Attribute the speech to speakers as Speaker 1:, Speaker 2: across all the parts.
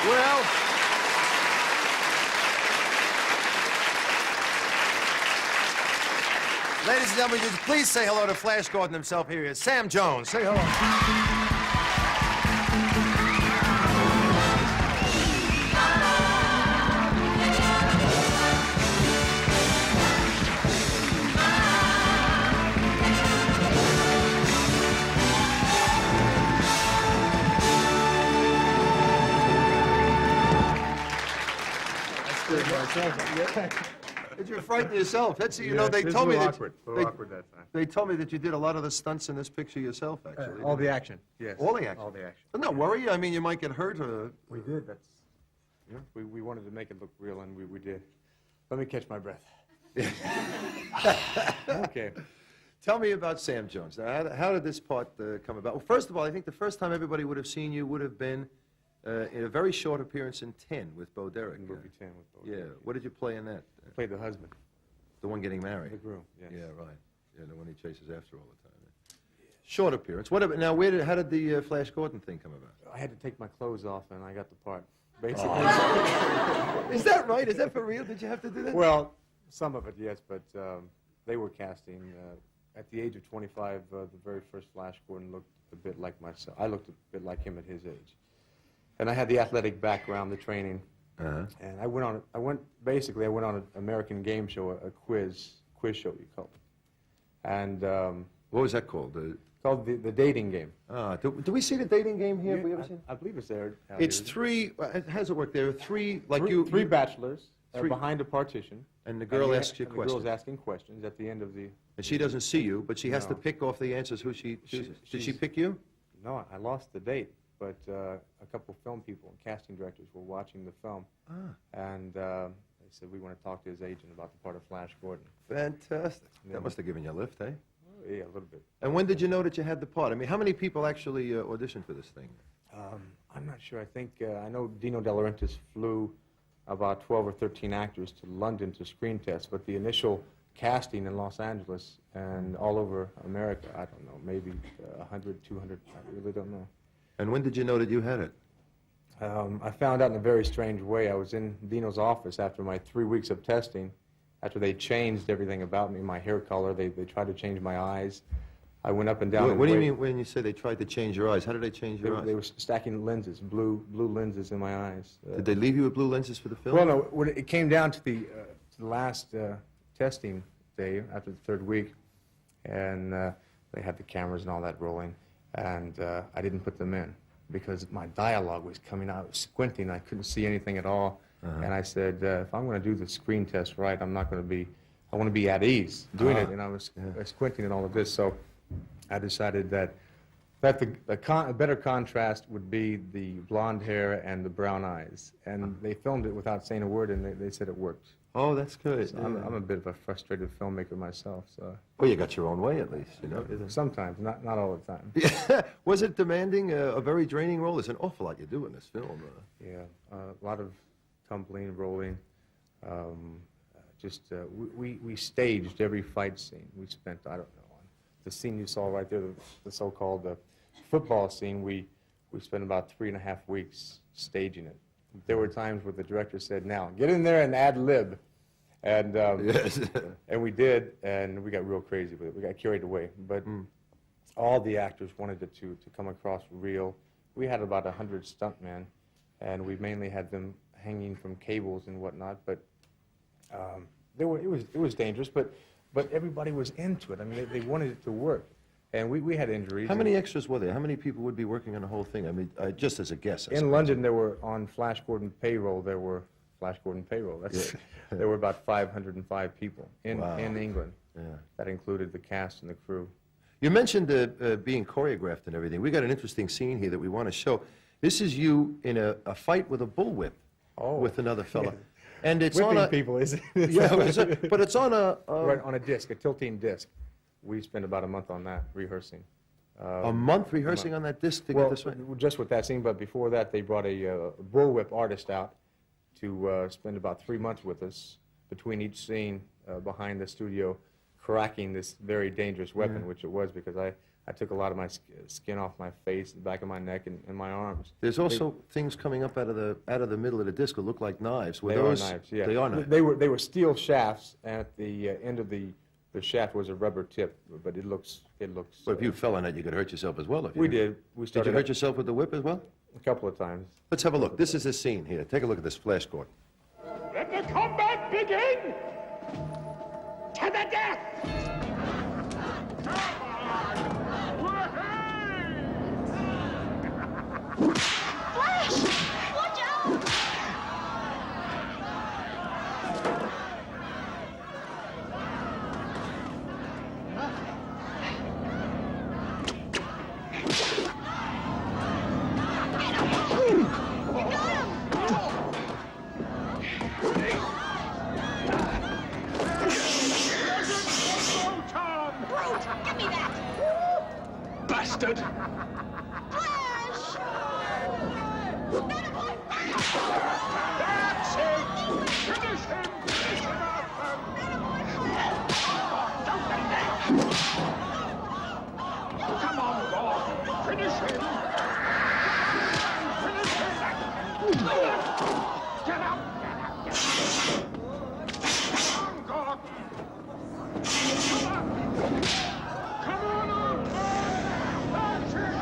Speaker 1: Well, ladies and gentlemen, would you please say hello to Flash Gordon himself. Here he is, Sam Jones. Say hello. Did you frighten yourself? That's you know they told me that
Speaker 2: awkward that time.
Speaker 1: they told me that you did a lot of the stunts in this picture yourself. Actually,
Speaker 2: All the action. Yes.
Speaker 1: all the action.
Speaker 2: All the action.
Speaker 1: But no worry. I mean, you might get hurt.
Speaker 2: We did. That's. Yeah. We wanted to make it look real, and we did. Let me catch my breath. Okay.
Speaker 1: Tell me about Sam Jones. Now, how did this part come about? Well, first of all, I think the first time everybody would have seen you would have been in a very short appearance in 10 with Bo Derek.
Speaker 2: Movie 10 with Bo
Speaker 1: Yeah.
Speaker 2: Derek.
Speaker 1: What did you play in that?
Speaker 2: I played the husband.
Speaker 1: The one getting married.
Speaker 2: The groom. Yes.
Speaker 1: Yeah, right. Yeah, the one he chases after all the time. Yeah. Short appearance. What? Now, how did the Flash Gordon thing come about?
Speaker 2: I had to take my clothes off, and I got the part. Basically.
Speaker 1: Is that right? Is that for real? Did you have to do that?
Speaker 2: Well, some of it, yes, but they were casting. At the age of 25, the very first Flash Gordon looked a bit like myself. I looked a bit like him at his age. And I had the athletic background, the training. And I went on an American game show, a quiz show, you call it. And
Speaker 1: What was that called?
Speaker 2: called the dating game.
Speaker 1: Do we see the dating game here? Have we ever seen it?
Speaker 2: I believe it's there.
Speaker 1: It's three. How does it work? There are three, like
Speaker 2: three bachelors
Speaker 1: three-
Speaker 2: behind a partition.
Speaker 1: and the girl asks you
Speaker 2: and
Speaker 1: questions.
Speaker 2: The girl's asking questions at the end of the.
Speaker 1: And she doesn't see you, but she has to
Speaker 2: No.
Speaker 1: pick off the answers who she chooses. Did she pick you?
Speaker 2: No, I lost the date, but a couple film people and casting directors were watching the film, and they said, we want to talk to his agent about the part of Flash Gordon.
Speaker 1: Fantastic.
Speaker 2: Yeah.
Speaker 1: That must have given you a lift, eh?
Speaker 2: Oh, yeah, a little bit.
Speaker 1: And when did you know that you had the part? I mean, how many people actually auditioned for this thing?
Speaker 2: I'm not sure. I think, I know Dino De Laurentiis flew about 12 or 13 actors to London to screen test, but the initial casting in Los Angeles and all over America, I don't know, maybe 100, 200, I really don't know.
Speaker 1: And when did you know that you had it?
Speaker 2: I found out in a very strange way. I was in Dino's office after my 3 weeks of testing, after they changed everything about me, my hair color, they tried to change my eyes. I went up and down.
Speaker 1: What do you mean when you say they tried to change your eyes? How did they change your eyes?
Speaker 2: They were stacking lenses, blue lenses in my eyes.
Speaker 1: Did they leave you with blue lenses for the film?
Speaker 2: Well, no. When it came down to the last testing day after the third week, and they had the cameras and all that rolling, and I didn't put them in because my dialogue was coming out. I was squinting. I couldn't see anything at all. And I said, if I'm going to do the screen test right, I'm not going to be. I want to be at ease doing it, and I was squinting and all of this. So I decided that a better contrast would be the blonde hair and the brown eyes. And they filmed it without saying a word, and they said it worked.
Speaker 1: Oh, that's good.
Speaker 2: So I'm a bit of a frustrated filmmaker myself. So.
Speaker 1: Well, you got your own way, at least, you know.
Speaker 2: Sometimes, not all the time.
Speaker 1: Yeah. Was it demanding, a very draining role? There's an awful lot you do in this film.
Speaker 2: Yeah, a lot of tumbling, rolling. We staged every fight scene. We spent, I don't know, on the scene you saw right there, the so-called football scene, we spent about 3.5 weeks staging it. There were times where the director said, now, get in there and ad lib. And,
Speaker 1: Yes.
Speaker 2: and we did, and we got real crazy with it. We got carried away. But all the actors wanted it to come across real. We had about 100 stuntmen, and we mainly had them hanging from cables and whatnot. But it was dangerous, but everybody was into it. I mean, they wanted it to work. And we had injuries.
Speaker 1: How many extras were there? How many people would be working on the whole thing? I mean, just as a guess.
Speaker 2: In London, there were, on Flash Gordon payroll, there were about 505 people in England.
Speaker 1: Yeah.
Speaker 2: That included the cast and the crew.
Speaker 1: You mentioned being choreographed and everything. We got an interesting scene here that we want to show. This is you in a fight with a bullwhip with another fella. And it's
Speaker 2: Whipping
Speaker 1: on a...
Speaker 2: people, is it?
Speaker 1: Yeah, but it's on a...
Speaker 2: Right, on a disc, a tilting disc. We spent about a month on that, rehearsing.
Speaker 1: a month rehearsing on that disc to get this right?
Speaker 2: Just with that scene, but before that, they brought a bullwhip artist out to spend about 3 months with us between each scene behind the studio, cracking this very dangerous weapon, which it was, because I took a lot of my skin off my face, the back of my neck, and my arms.
Speaker 1: There's also things coming up out of the middle of the disc that look like knives. Were
Speaker 2: They are
Speaker 1: those?
Speaker 2: knives, yeah.
Speaker 1: They are knives.
Speaker 2: They were steel shafts, and at the end of the shaft was a rubber tip, but it looks.
Speaker 1: Well, if you fell on it, you could hurt yourself as well. If you
Speaker 2: We
Speaker 1: didn't.
Speaker 2: did. We
Speaker 1: Did
Speaker 2: started
Speaker 1: you hurt yourself with the whip as well?
Speaker 2: a couple of times.
Speaker 1: Let's have a look. This is the scene here. Take a look at this flash court.
Speaker 3: Let the combat begin! To the death!
Speaker 4: Flash! Watch out! Brute! Give me that!
Speaker 3: Bastard!
Speaker 4: Flash! Attaboy!
Speaker 3: That's it! Finish him! Finish him off! Don't let that! Come on, Gordon! Finish him! Finish him! Get up! Get up! Come on, Gordon! Come on! Come on up! That's it!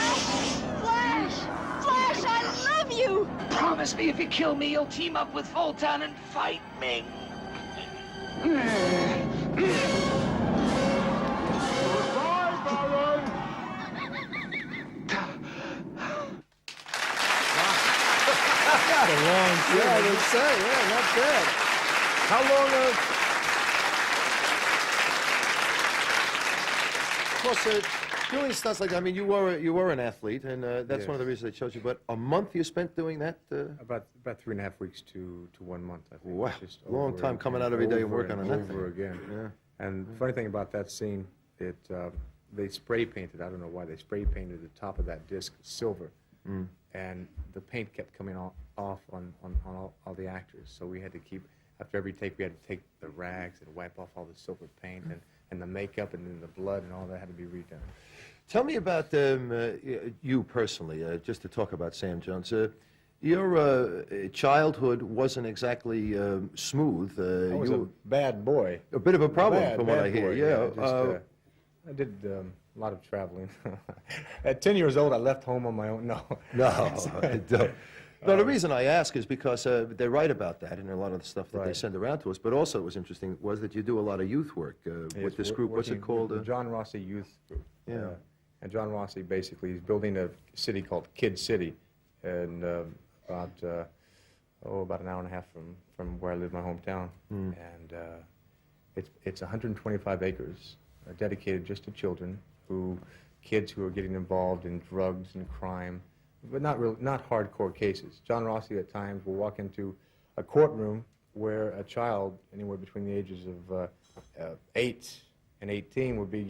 Speaker 4: Flash! Flash, I love you!
Speaker 5: Promise me if you kill me, you'll team up with Fulton and fight me.
Speaker 1: Yeah, I would say, yeah, not bad. How long of course, doing stunts like that, I mean, you were an athlete, and that's one of the reasons they chose you, but a month you spent doing that?
Speaker 2: About 3.5 weeks to 1 month, I think.
Speaker 1: Wow,
Speaker 2: Just
Speaker 1: long
Speaker 2: over
Speaker 1: time
Speaker 2: and
Speaker 1: coming out every day and
Speaker 2: over
Speaker 1: working on that
Speaker 2: over
Speaker 1: thing.
Speaker 2: again.
Speaker 1: Yeah.
Speaker 2: And the funny thing about that scene, they spray painted, I don't know why, they spray painted the top of that disc silver. And the paint kept coming off on all the actors. So we had to keep, after every take, we had to take the rags and wipe off all the silver paint and the makeup and then the blood and all that had to be redone.
Speaker 1: Tell me about you personally, just to talk about Sam Jones. Your childhood wasn't exactly smooth.
Speaker 2: I was a bad boy.
Speaker 1: a bit of a problem,
Speaker 2: Bad
Speaker 1: from what I hear.
Speaker 2: boy,
Speaker 1: Yeah.
Speaker 2: I did a lot of traveling. At 10 years old, I left home on my own. No.
Speaker 1: No, I don't. No, the reason I ask is because they write about that in a lot of the stuff that they
Speaker 2: Right.
Speaker 1: send around to us. But also, what was interesting was that you do a lot of youth work with this group. What's it called?
Speaker 2: The John Rossi Youth Group.
Speaker 1: Yeah.
Speaker 2: And John Rossi basically is building a city called Kid City, and about an hour and a half from where I live, my hometown. And it's 125 acres dedicated just to children kids who are getting involved in drugs and crime, but not hardcore cases. John Rossi at times will walk into a courtroom where a child, anywhere between the ages of 8 and 18, would be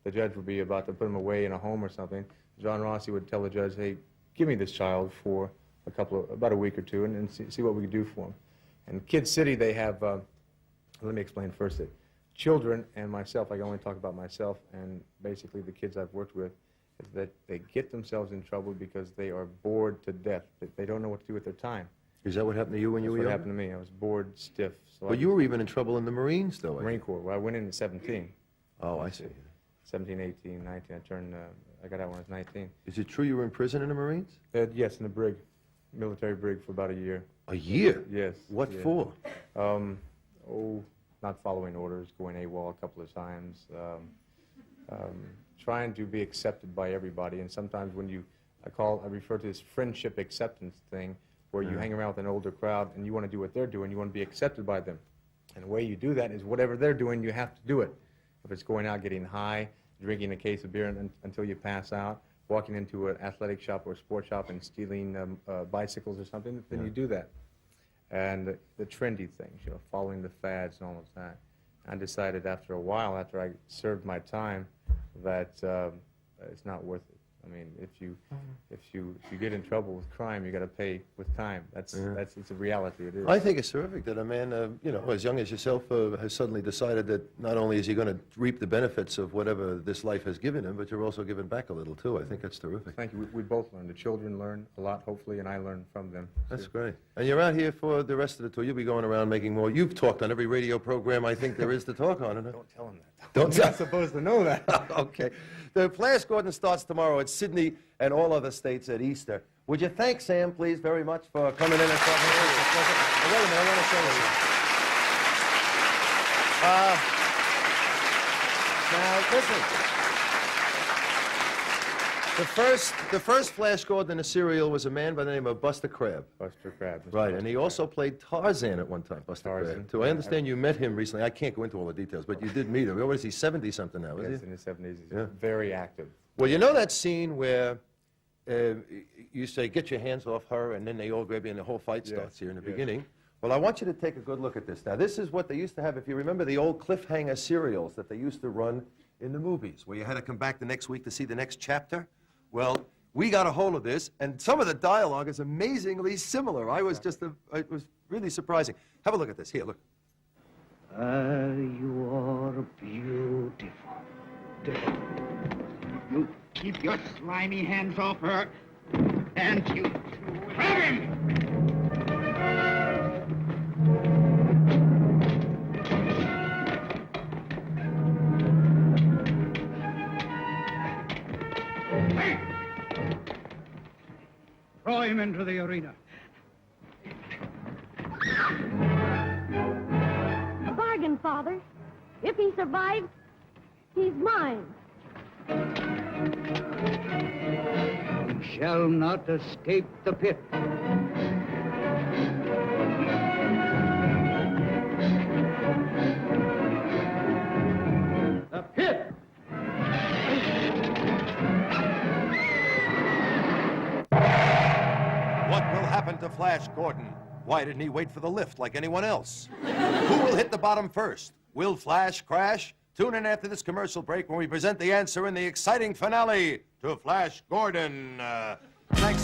Speaker 2: the judge would be about to put him away in a home or something. John Rossi would tell the judge, hey, give me this child for about a week or two and see what we can do for him. And Kid City, they have, let me explain first that children and myself, I can only talk about myself and basically the kids I've worked with, is that they get themselves in trouble because they are bored to death. They don't know what to do with their time.
Speaker 1: Is that what happened to you when you were
Speaker 2: That's what
Speaker 1: young?
Speaker 2: happened to me. I was bored stiff. So
Speaker 1: Well, you were even in trouble in the Marines, though. I
Speaker 2: Marine
Speaker 1: think.
Speaker 2: Corps. Well, I went in at 17.
Speaker 1: Oh, I see.
Speaker 2: 17, 18, 19. I got out when I was 19.
Speaker 1: Is it true you were in prison in the Marines?
Speaker 2: Yes, in the brig, military brig for about a year.
Speaker 1: A year?
Speaker 2: Yes.
Speaker 1: What
Speaker 2: yeah.
Speaker 1: for?
Speaker 2: Not following orders, going AWOL a couple of times, trying to be accepted by everybody. And sometimes when I refer to this friendship acceptance thing, where you hang around with an older crowd and you want to do what they're doing, you want to be accepted by them. And the way you do that is whatever they're doing, you have to do it. If it's going out getting high, drinking a case of beer until you pass out, walking into an athletic shop or a sports shop and stealing bicycles or something, then you do that. And the trendy things, following the fads and all of that. I decided after a while, after I served my time, that it's not worth it. I mean, if you get in trouble with crime, you got to pay with time. It's a reality. It is.
Speaker 1: I think it's terrific that a man, you know, as young as yourself, has suddenly decided that not only is he going to reap the benefits of whatever this life has given him, but you're also giving back a little, too. I think that's terrific.
Speaker 2: Thank you. We both learn. The children learn a lot, hopefully, and I learn from them.
Speaker 1: That's great. And you're out here for the rest of the tour. You'll be going around making more. You've talked on every radio program I think there is to talk on.
Speaker 2: Don't tell them that.
Speaker 1: Don't
Speaker 2: You're not supposed to know that.
Speaker 1: Okay. The Flash Gordon starts tomorrow at Sydney and all other states at Easter. Would you thank Sam, please, very much for coming in and talking to us? Wait a minute, I want to show you. Now, listen. The first Flash Gordon in a serial was a man by the name of Buster Crabbe.
Speaker 2: Buster Crabbe.
Speaker 1: Right, and he also played Tarzan at one time, Buster
Speaker 2: Tarzan.
Speaker 1: Crabbe, too. I understand you met him recently. I can't go into all the details, but you did meet him. What is he, 70-something now, is
Speaker 2: Yes,
Speaker 1: he?
Speaker 2: in his 70s. He's
Speaker 1: Yeah.
Speaker 2: very active.
Speaker 1: Well, you know that scene where you say, get your hands off her, and then they all grab you, and the whole fight starts here in the beginning? Well, I want you to take a good look at this. Now, this is what they used to have, if you remember the old cliffhanger serials that they used to run in the movies, where you had to come back the next week to see the next chapter. Well, we got a hold of this, and some of the dialogue is amazingly similar. It was really surprising. Have a look at this. Here, look.
Speaker 5: You are beautiful. You keep your slimy hands off her, and you have him! Hey! Throw him into the arena.
Speaker 4: A bargain, Father. If he survives, he's mine.
Speaker 5: You shall not escape the pit. The pit!
Speaker 1: What will happen to Flash Gordon? Why didn't he wait for the lift like anyone else? Who will hit the bottom first? Will Flash crash? Tune in after this commercial break when we present the answer in the exciting finale to Flash Gordon. Thanks,